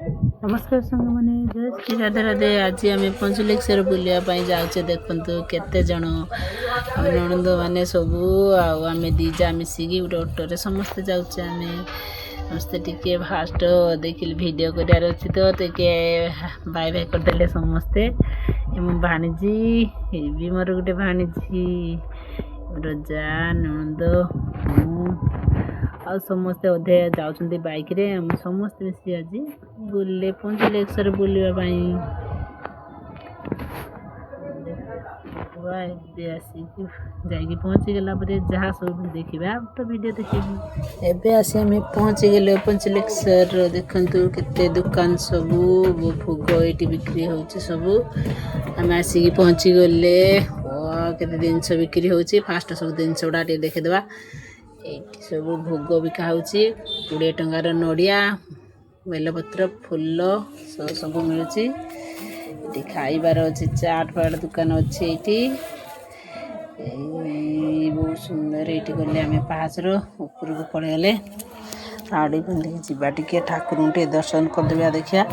नमस्कार सांग मैंने जय श्री राधे राधे। आज आम पंचलिक्षर बुलाया जाऊे। देखु केते जन नणंद मैंने सबू आम दीजा मिसिकी गोटे ऑटो समस्ते जाऊे। आम समस्ते टिके फास्ट देखिए वीडियो करार अच्छी तो बाय बाय करदे समस्ते। मो भाणीजी भी मोर गोटे भाणीजी रजा नणंद आ समस्ते अधे जाऊँ बाइक रे। आम समस्ते मिसी आज बुले पंचलिक्षर बुलाया आसिक जा पहुँची गला जहाँ सब देखा तो वीडियो देखी। एबे आसी आम पहुँची गले पंचलिक्षर। देखु केते दुकान सबू भोग ये बिक्री हो सबू। आम आसिक पहुँची गले केते जिनस बिक्री हो फास्ट सब जिनस गुड़ा देखीदे। ये सब भोग बिका हो 20 टंकार नड़िया बेलपत्र फूल सब मिलूँ। ये खाइबार अच्छे चाट फाट दुकान अच्छे। ये बहुत सुंदर। ये गले आम पाचर ऊपर को पड़ेगले शाढ़ी पिंधिक जावा टे ठाकुर टे दर्शन करदे। देखिया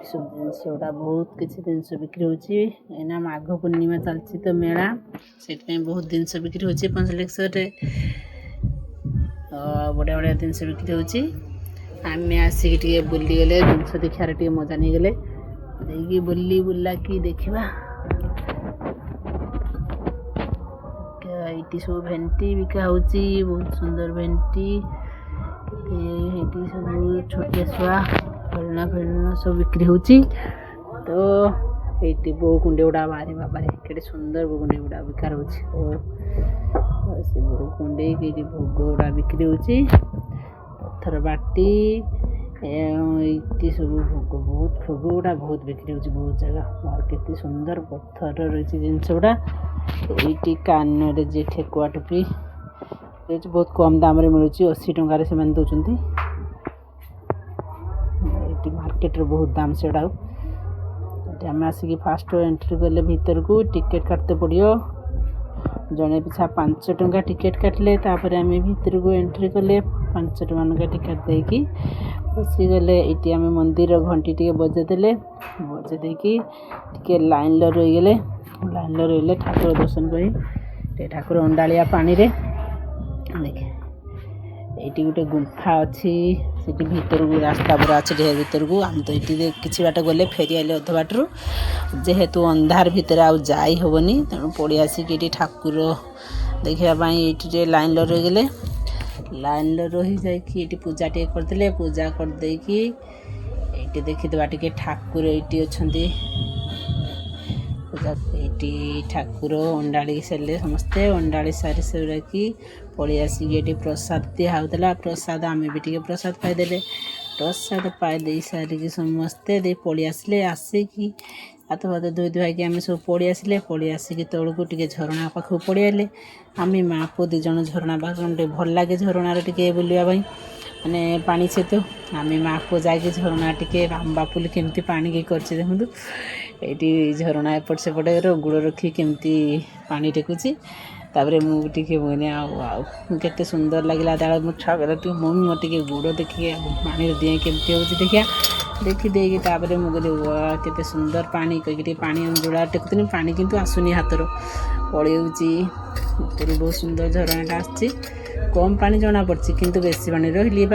सब जिनस गुड़ा बहुत किसी जिनस बिक्री होना माघ पूर्णिमा चलती तो मेला से बहुत जिनस बिक्री हो पंचलिक्षर बढ़िया बढ़िया जिनस बिक्री हो। आम आसिक बुली गले जिनस देखार टे मजा नहीं गले देखिए बुली बुला कि देखा। ये सब भेंटी बिका हो बहुत सुंदर भेंटी। ये सब छोटे छुआ खेलना फेलना सब बिक्री हो। तो ये बोकुंडे गुड़ा बारे बाबा के सुंदर बोकुंडे गुड़ा बिकार हो। से बोकुंडे के भोग गुड़ा बिक्री हो। पत्थर बाटी ये सब भोग बहुत भोग गुड़ा बहुत बिक्री हो बहुत जगह और केते सुंदर पत्थर रही जिनस गुड़ा। ये कान जे ठेकुआ टोपी बहुत कम दाम मिलूँ 80 टंकार से दौरान। ये मार्केट बहुत दाम से आम आसिक फास्ट एंट्री कले भीतर को टिकेट काटते पड़ो। जड़े पिछा 5 टंका टिकेट काटले आम भीतर को एंट्री कले 5 टंका टिकेट देकी बसीगले। ये आम मंदिर घंटी टे बजेदेले बजे टे लाइन रहीगले। लाइन रही ठाकुर दर्शन कर ठाकुर अंडालिया पानी रे देखे। ये गोटे गुंफा अच्छी भीतर को रास्ता पूरा अच्छे ढेर भीतर को। आम तो ये कि बाट गले फेरी आइले अध बाटू जेहेतु अंधार भितर आ जाई हेनी तेणु पड़ी आसिक ठाकुर देखापी ये लाइन रहीगले। लाइन रही जाकि पूजा टे करदे पूजा करदे ये देखीदे टे ठाकुर ये अच्छा ये ठाकुर अंडाड़ी सारे समस्ते अंडाड़ी सारी सारा कि पलि आसिक ये प्रसाद दिहला। प्रसाद आम भी टे प्रसाद पाईदे। प्रसाद पाई सारिकी समस्ते दे पलि आसिले आसिकी हाथ फात धोई धुआई आम सब पलि आसिले। पलि आसिक तौक टे झरणा पाखक पड़े आए। आम माँ पु दिज झरणा पाख भल लगे झरणार टे बुलावाई माने पानी सहित आम माँ पु जाकि झरणा टे आम बापुल केमती पानी के कर देखूँ। ये झरणा एपट सेपटे गुड़ रखी केमती पानी टेकुची तापर मुझे मैंने आते सुंदर लगे दाड़ मो छुआ कहला मम्मी मोटे गुड़ देखिए पानी दिए केमती हो देखिया देखी देपर मुझे केते सुंदर पानी कहीकि पानी जोड़ा टेकुनी पानी किंतु आसुनी हाथर पलि बहुत सुंदर झरणाटा आसम पानी जना पड़ी किंतु बेसी पानी रही।